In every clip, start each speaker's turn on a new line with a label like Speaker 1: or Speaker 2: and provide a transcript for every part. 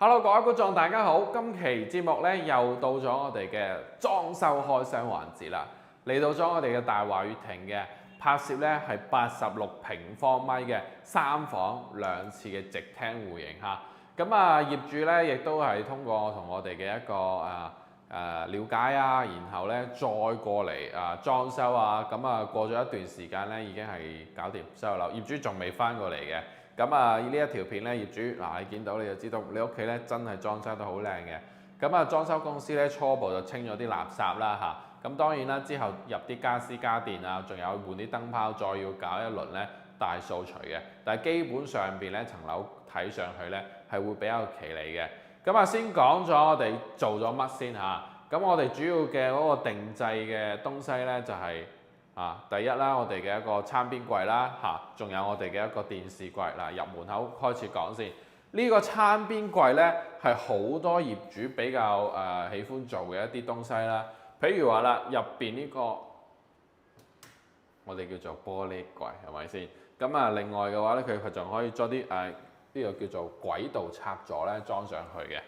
Speaker 1: Hello，各位觀眾大家好，今期節目咧又到咗我哋嘅裝修開箱環節啦，嚟到咗我哋嘅大華悅庭嘅拍攝咧係86平方米嘅3房2廁嘅直廳戶型嚇。咁業主咧亦都係通過同我哋嘅一個了解啊，然後咧再過嚟裝修啊，過咗一段時間咧已經係搞掂收樓，業主仲未翻過嚟嘅。呢一條片咧，業主你見到你就知道你屋企咧真係裝修得好靚嘅。裝修公司咧初步就清咗啲垃圾啦嚇。咁當然啦，之後入啲家私家電啊，仲有換啲燈泡，再要搞一輪咧大掃除嘅。但係基本上邊咧層樓睇上去咧係會比較企理嘅。先講咗我哋做咗乜先嚇。我哋主要嘅嗰個定製嘅東西咧就係、第一啦，我哋嘅一個餐邊櫃啦嚇，仲有我哋嘅一個電視櫃嗱。入門口開始講先，呢個餐邊櫃咧係好多業主比較喜歡做嘅一啲東西啦。譬如話啦，入邊呢個我哋叫做玻璃櫃係咪先？另外嘅話咧，佢仲可以裝啲呢個叫做軌道插座咧裝上去嘅。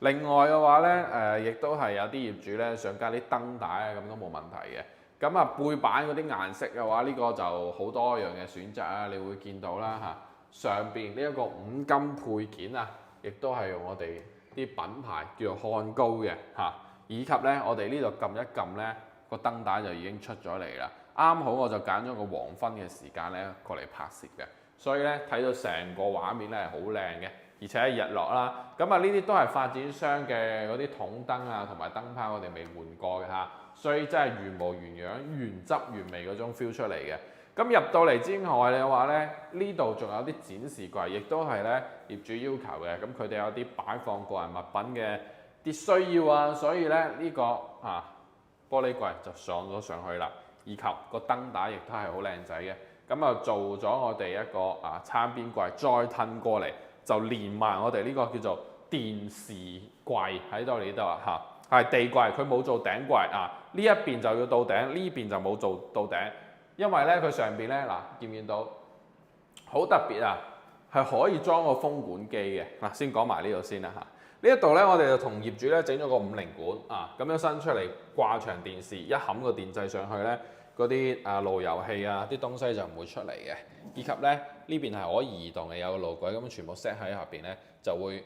Speaker 1: 另外嘅話咧，亦都係有啲業主咧想加啲燈帶啊，咁都冇問題嘅。背板嗰啲顏色嘅話，呢個就好多樣嘅選擇啊，你會見到啦嚇。上邊呢一個五金配件啊，亦都係用我哋啲品牌叫做漢高嘅嚇，以及咧我哋呢度撳一撳咧個燈帶就已經出咗嚟啦。啱好我就揀咗個黃昏嘅時間咧過嚟拍攝嘅，所以咧睇到成個畫面咧係好靚嘅，而且係日落啦。呢啲都係發展商嘅嗰啲筒燈啊同埋燈泡，我哋未換過嘅嚇。所以真係原模原樣、原汁原味嗰種 feel 出嚟嘅。入到嚟之外嘅話咧，呢度仲有啲展示櫃，亦都係咧業主要求嘅。佢哋有啲擺放個人物品嘅啲需要啊，所以咧呢個玻璃櫃就上咗上去啦，以及個燈帶亦都係好靚仔嘅。做咗我哋一個餐邊櫃，再褪過嚟就連埋我哋呢個叫做電視櫃喺度呢度嚇。係地櫃，佢冇做頂櫃啊！呢一邊就要到頂，呢邊就冇做到頂，因為咧佢上邊咧見唔見到好特別啊？係可以裝個風管機嘅嗱。先講埋呢度先啦嚇。呢一度咧，我哋就同業主咧整咗個50管咁樣伸出嚟掛牆電視，一冚個電掣上去咧，嗰啲路由器啊啲東西就唔會出嚟嘅，以及咧呢邊係可以移動嘅，有個路軌咁全部 set 喺下邊咧就會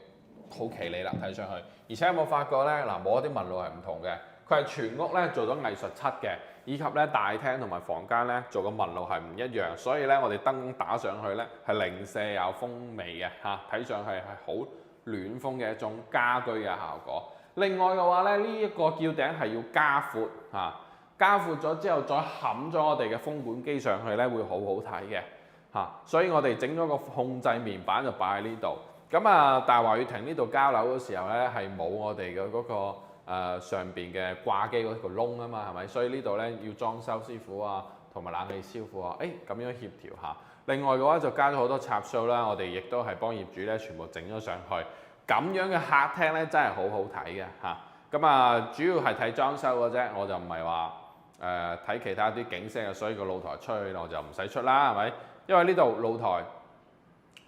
Speaker 1: 好企理啦，睇上去。而且有冇發覺咧冇一啲紋路係唔同嘅，佢係全屋咧做咗藝術漆嘅，以及咧大廳同埋房間咧做個紋路係唔一樣，所以咧我哋燈打上去咧係零舍有風味嘅嚇，睇上去係好暖風嘅一種家居嘅效果。另外嘅話咧，呢一個吊頂係要加闊嚇，加闊咗之後再冚咗我哋嘅風管機上去咧會好好睇嘅嚇，所以我哋整咗個控制面板就擺喺呢度。大華悅庭呢度交樓嘅時候咧，係冇我哋嘅嗰個上邊嘅掛機嗰個窿啊嘛，係咪？所以呢度咧要裝修師傅啊，同埋冷氣師傅啊，咁樣協調下。另外嘅話就加咗好多插數啦，我哋亦都係幫業主咧全部整咗上去。咁樣嘅客廳咧真係好好睇嘅嚇。主要係睇裝修嘅啫，我就唔係話睇其他啲景色啊，所以個露台出去我就唔使出啦，係咪？因為呢度露台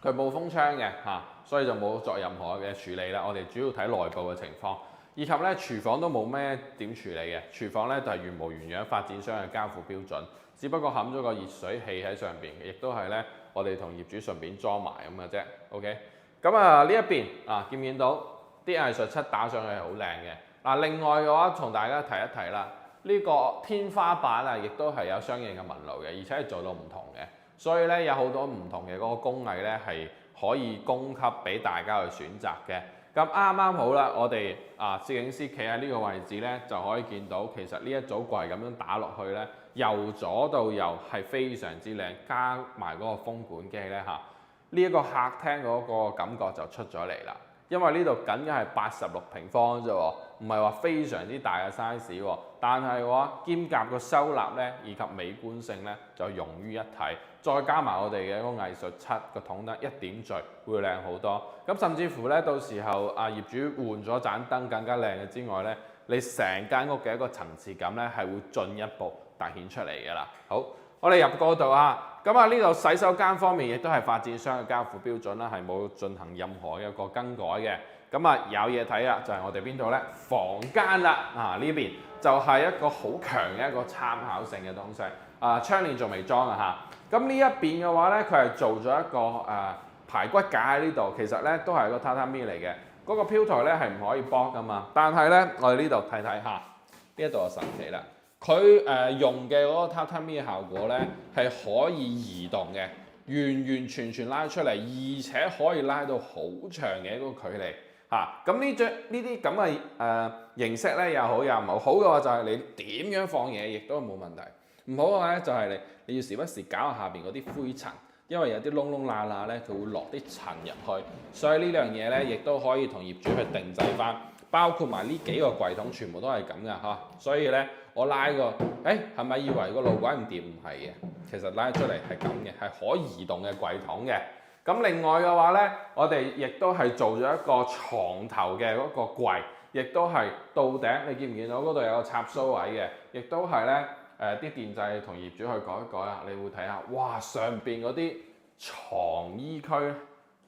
Speaker 1: 佢冇風窗嘅嚇，所以就冇作任何嘅處理啦。我哋主要睇內部嘅情況，以及咧廚房都冇咩點處理嘅。廚房咧就係原模原樣發展商嘅交付標準，只不過冚咗個熱水器喺上邊，亦都係咧我哋同業主順便裝埋咁嘅啫。OK， 呢一邊見唔見到啲藝術漆打上去係好靚嘅。另外嘅話，同大家提一提啦，呢個天花板亦都係有相應嘅紋路嘅，而且係做到唔同嘅。所以咧有好多唔同嘅嗰個工藝咧係可以供給俾大家去選擇嘅。啱啱好啦，我哋攝影師企喺呢個位置咧，就可以見到其實呢一組櫃咁樣打落去咧，由左到右係非常之靚，加埋嗰個風管機咧呢一個客廳嗰個感覺就出咗嚟啦。因為呢度僅僅係86平方啫喎，唔係話非常之大嘅 size 喎，但係嘅話兼夾個收納咧以及美觀性咧就融於一體，再加埋我哋嘅嗰個藝術漆個筒燈一點綴會靚好多。甚至乎咧到時候業主換咗盞燈更加靚嘅之外咧，你成間屋嘅一個層次感咧係會進一步凸顯出嚟嘅啦。好，我哋入過度啊，咁啊呢度洗手間方面亦都係發展商嘅交付標準啦，係冇進行任何一個更改嘅。咁啊有嘢睇啦，就係我哋邊度咧？房間啦，啊呢邊就係一個好強嘅一個參考性嘅東西。窗簾仲未裝啊嚇。咁呢一邊嘅話咧，佢係做咗一個排骨架喺呢度，其實咧都係一個榻榻米嚟嘅。嗰個飄台咧係唔可以剝噶嘛，但係咧我哋呢度睇睇下，呢一度就神奇啦。佢用嘅嗰個榻榻米嘅效果咧係可以移動嘅，完完全全拉出嚟，而且可以拉到好長嘅一個距離嚇。咁呢啲咁嘅形式咧又好又唔好。好嘅話就係你點樣放嘢亦都冇問題。唔好嘅話咧就係你要時不時搞下邊嗰啲灰塵，因為有啲窿窿罅罅咧，佢會落啲塵入去，所以呢樣嘢咧亦都可以同業主去定製翻，包括埋呢幾個櫃桶全部都係咁噶嚇。所以咧我拉個，係咪以為個路軌唔掂？唔係嘅，其實拉出嚟係咁嘅，係可移動嘅櫃桶嘅。咁另外嘅話咧，我哋亦都係做咗一個床頭嘅嗰個櫃，亦都係到頂。你見唔見到嗰度有個插蘇位嘅？亦都係咧。啲電掣同業主去改一改啊，你會睇下，哇！上邊嗰啲床衣區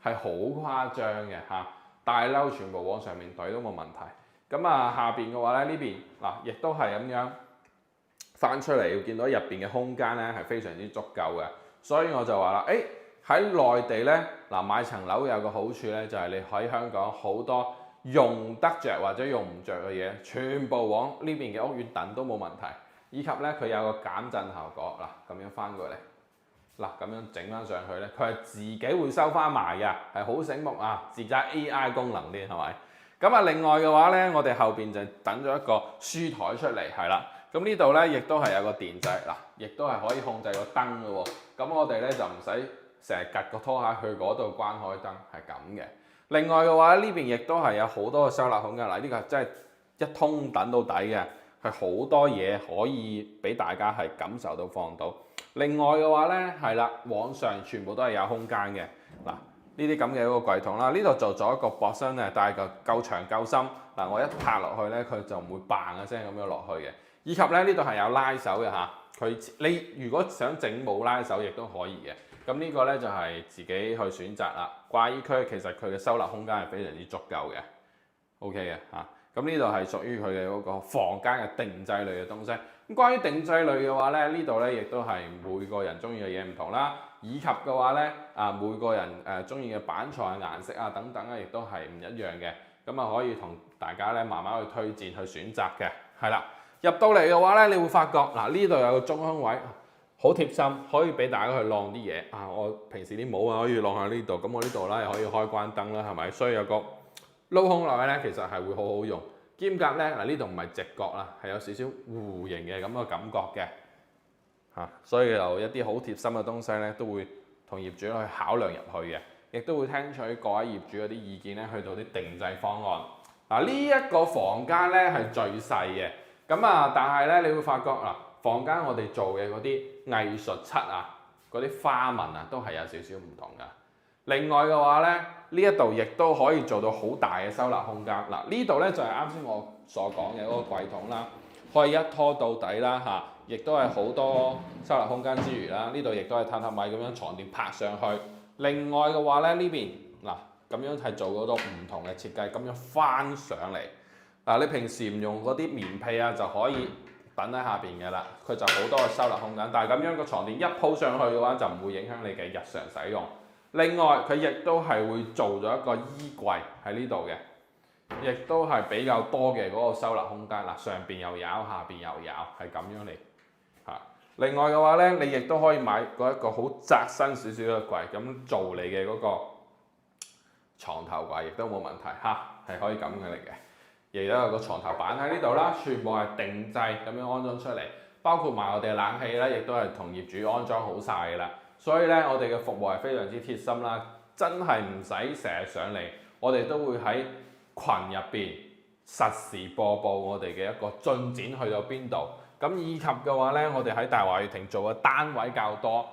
Speaker 1: 係好誇張嘅嚇，大褸全部往上面懟都冇問題。咁下邊嘅話咧，呢邊嗱亦都係咁樣翻出嚟，要見到入邊嘅空間咧係非常之足夠嘅。所以我就話啦，喺內地咧買層樓有個好處咧，就係你喺香港好多用得着或者用唔着嘅嘢，全部往呢邊嘅屋苑等都冇問題。以及咧，佢有個減震效果嗱，咁樣翻過嚟，嗱咁樣整翻上去咧，佢係自己會收翻埋嘅，係好醒目啊！自製 AI 功能啲係咪？咁另外嘅話咧，我哋後邊就等咗一個書台出嚟，係啦。咁呢度咧亦都係有個電掣嗱，亦都係可以控制個燈嘅喎。咁我哋咧就唔使成日趌個拖鞋去嗰度關開燈，係咁嘅。另外嘅話呢邊亦都係有好多嘅收納空間嗱，呢個真係一通等到底嘅。係好多嘢可以俾大家係感受到放到。另外嘅話咧，係啦，往上全部都係有空間嘅。嗱，呢啲咁嘅一個櫃桶啦，呢度做咗一個薄身嘅，但係夠長夠深。嗱，我一拍落去咧，佢就唔會嘭一聲咁樣落去嘅。以及咧，呢度係有拉手嘅嚇。你如果想整冇拉手，亦都可以嘅。咁呢個咧就係自己去選擇啦。掛衣區其實佢嘅收納空間係非常之足夠嘅。OK 嘅嚇。咁呢度係屬於佢嘅嗰個房間嘅定製類嘅東西。咁關於定製類嘅話咧，呢度咧亦都係每個人中意嘅嘢唔同啦，以及嘅話咧每個人中意嘅板材顏色啊等等亦都係唔一樣嘅。咁可以同大家咧慢慢去推薦去選擇嘅。係啦，入到嚟嘅話咧，你會發覺呢度有個中空位，好貼心，可以俾大家去晾啲嘢我平時啲帽可以晾喺呢度，咁我呢度啦又可以開關燈啦，係咪？所以有個撈空落去咧，其實係會好好用。兼夾咧呢度唔係直角啦，係有少少弧形嘅咁嘅感覺嘅所以有一啲好貼心嘅東西咧，都會同業主去考量入去嘅，亦都會聽取各位業主嗰啲意見咧，去到啲定製方案。呢一個房間咧係最細嘅，但係咧你會發覺房間我哋做嘅嗰啲藝術漆嗰啲花紋都係有少少唔同㗎。另外嘅話咧，呢一度亦都可以做到好大嘅收納空間。呢度咧就係啱先我所講嘅嗰個櫃桶啦，可以一拖到底啦亦都係好多收納空間之餘啦。呢度亦都係榻榻米咁樣床墊拍上去。另外嘅話咧，呢邊咁樣係做嗰個唔同嘅設計，咁樣翻上嚟。你平時唔用嗰啲棉被就可以等喺下邊嘅啦，佢就好多嘅收納空間。但係咁樣個床墊一鋪上去嘅話，就唔會影響你嘅日常使用。另外佢亦都係會做咗一個衣櫃喺呢度嘅，亦都係比較多嘅嗰個收納空間。上邊又有，下邊又有，係咁樣嚟。另外嘅話咧，你亦都可以買嗰一個好窄身少少嘅櫃，咁做你嘅嗰個牀頭櫃亦都冇問題係可以咁嘅嚟嘅。亦都有個床頭板喺呢度啦，全部係定製咁樣安裝出嚟，包括埋我哋嘅冷氣咧，亦都係同業主安裝好晒嘅啦。所以咧，我哋嘅服務係非常之貼心啦，真係唔使成日上嚟，我哋都會喺群入邊實時播報我哋嘅一個進展去到邊度。咁以及嘅話咧，我哋喺大華悅庭做嘅單位較多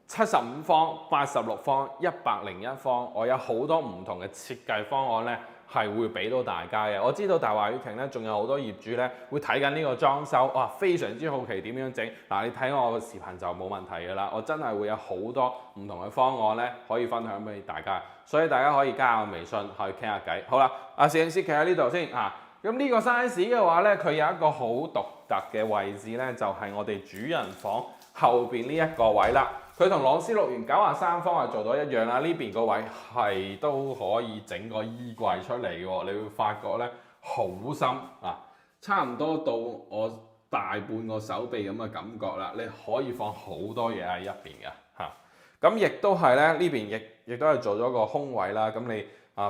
Speaker 1: ，75方、86方、101方，我有好多唔同嘅設計方案咧，係會俾到大家嘅。我知道大華宇庭咧，仲有好多業主咧會睇緊呢個裝修，哇，非常之好奇點樣整。嗱，你睇我個視頻就冇問題㗎啦，我真係會有好多唔同嘅方案咧可以分享俾大家，所以大家可以加我微信去傾下偈。好啦，攝影師企喺呢度先啊。咁呢個 size 嘅話咧，佢有一個好獨特嘅位置咧，就係我哋主人房後邊呢一個位啦。佢同朗詩6元93方係做到一樣啦，呢邊個位係都可以整個衣櫃出嚟嘅，你會發覺咧好深啊，差唔多到我大半個手臂咁嘅感覺啦，你可以放好多嘢喺入邊嘅嚇。咁亦都係咧，呢邊亦都係做咗個空位啦。咁你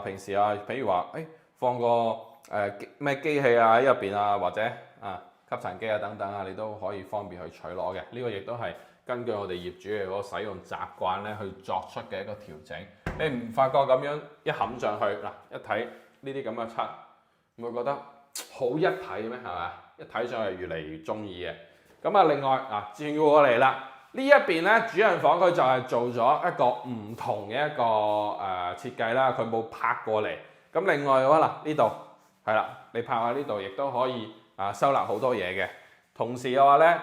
Speaker 1: 平時譬如話放個咩機器喺入邊啊，或者吸塵機等等你都可以方便去取攞嘅。呢個亦都係根據我哋業主嘅嗰個使用習慣咧，去作出嘅一個調整。你唔發覺咁樣一冚上去一睇呢啲咁嘅漆，唔會覺得好一體咩？係咪？一睇上去越嚟越中意嘅。咁另外轉過嚟啦，呢一邊咧主人房佢就係做咗一個唔同嘅一個設計啦，佢冇拍過嚟。咁另外嘅話呢度係啦，你拍下呢度亦都可以收納好多嘢嘅。同時嘅話咧，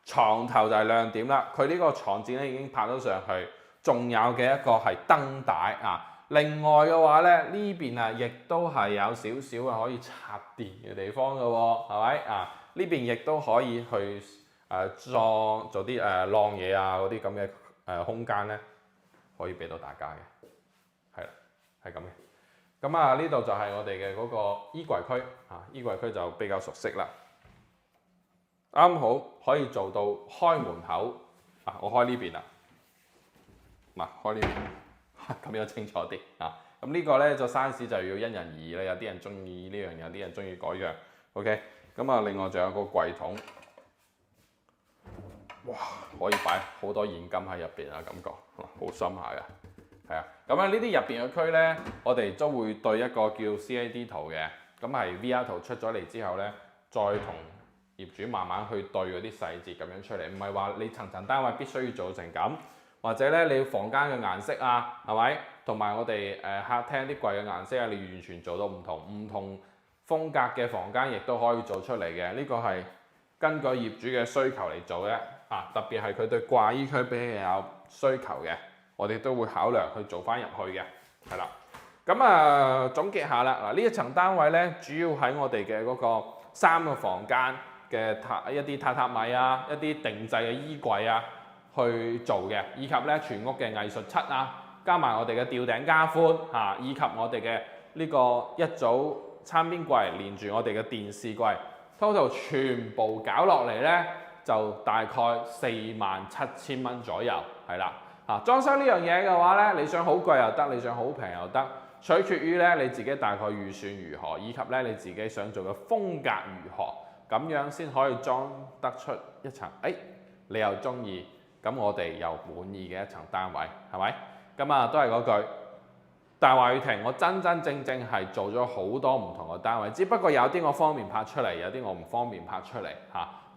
Speaker 1: 床頭就係亮點啦，佢呢個床墊咧已經拍咗上去，仲有嘅一個係燈帶另外嘅話咧，呢邊亦都係有少少可以插電嘅地方嘅喎，係咪呢邊亦都可以去做啲晾嘢嗰啲咁嘅空間咧，可以俾到大家嘅，係啦，係咁嘅。咁呢度就係我哋嘅嗰個衣櫃區衣櫃區就比較熟悉啦。啱好可以做到開門口我開呢邊啦，開呢邊咁樣清楚啲咁呢個咧就 size 就要因人而異啦，有啲人中意呢樣，有啲人中意嗰樣。OK， 咁另外仲有個櫃桶，哇，可以擺好多現金喺入邊感覺好深下嘅，係咁呢啲入邊嘅區咧，我哋都會對一個叫 CAD 圖嘅，咁係 VR 圖出咗嚟之後咧，再同業主慢慢去對嗰啲細節咁樣出嚟，唔係話你層層單位必須要做成咁，或者咧你房間嘅顏色係咪？同埋我哋客廳啲櫃嘅顏色你完全做到唔同風格嘅房間，亦都可以做出嚟嘅。呢個係根據業主嘅需求嚟做嘅特別係佢對掛衣區比較有需求嘅，我哋都會考量去做翻入去嘅，係啦。咁總結下啦，呢一層單位咧，主要喺我哋嘅嗰個3個房間嘅一啲榻榻米一啲定製嘅衣櫃去做嘅，以及咧全屋嘅藝術漆加埋我哋嘅吊頂加寬以及我哋嘅呢個一組餐邊櫃連住我哋嘅電視櫃 ，total 全部搞落嚟咧就大概47,000蚊左右，係啦裝修呢樣嘢嘅話咧，你想好貴又得，你想好平又得，取決於咧你自己大概預算如何，以及咧你自己想做嘅風格如何，咁樣先可以裝得出一層你又中意，咁我哋又滿意嘅一層單位，係咪？咁都係嗰句，大華宇庭我真正係做咗好多唔同嘅單位，只不過有啲我方便拍出嚟，有啲我唔方便拍出嚟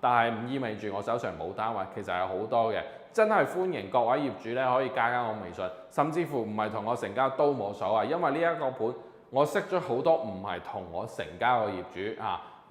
Speaker 1: 但係唔意味住我手上冇單位，其實有好多嘅，真係歡迎各位業主咧可以加我微信，甚至乎唔係同我成交都冇所謂，因為呢一個盤我識咗好多唔係同我成交嘅業主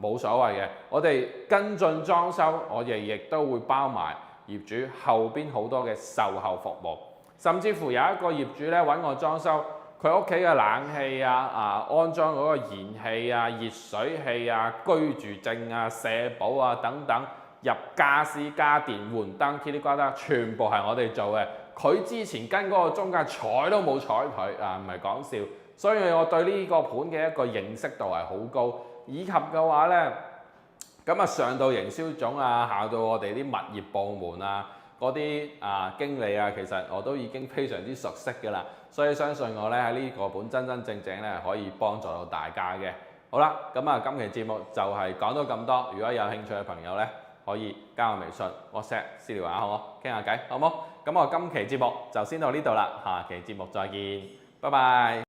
Speaker 1: 冇所謂嘅，我哋跟進裝修，我哋亦都會包埋業主後邊好多嘅售後服務，甚至乎有一個業主咧揾我裝修，佢屋企嘅冷氣安裝嗰個燃氣熱水器居住證社保等等，入家私家電換燈噼哩呱啦，全部係我哋做嘅。佢之前跟嗰個中介睬都冇睬佢唔係講笑，所以我對呢個盤嘅一個認識度係好高。以及嘅話咧，咁上到營銷總下到我哋啲物業部門嗰啲經理其實我都已經非常之熟悉㗎啦，所以相信我咧喺呢個盤真正咧可以幫助到大家嘅。好啦，咁今期節目就係講到咁多，如果有興趣嘅朋友咧，可以加我微信 WhatsApp 私聊下好冇？傾下偈好冇？咁我今期節目就先到呢度啦，下期節目再見，拜拜。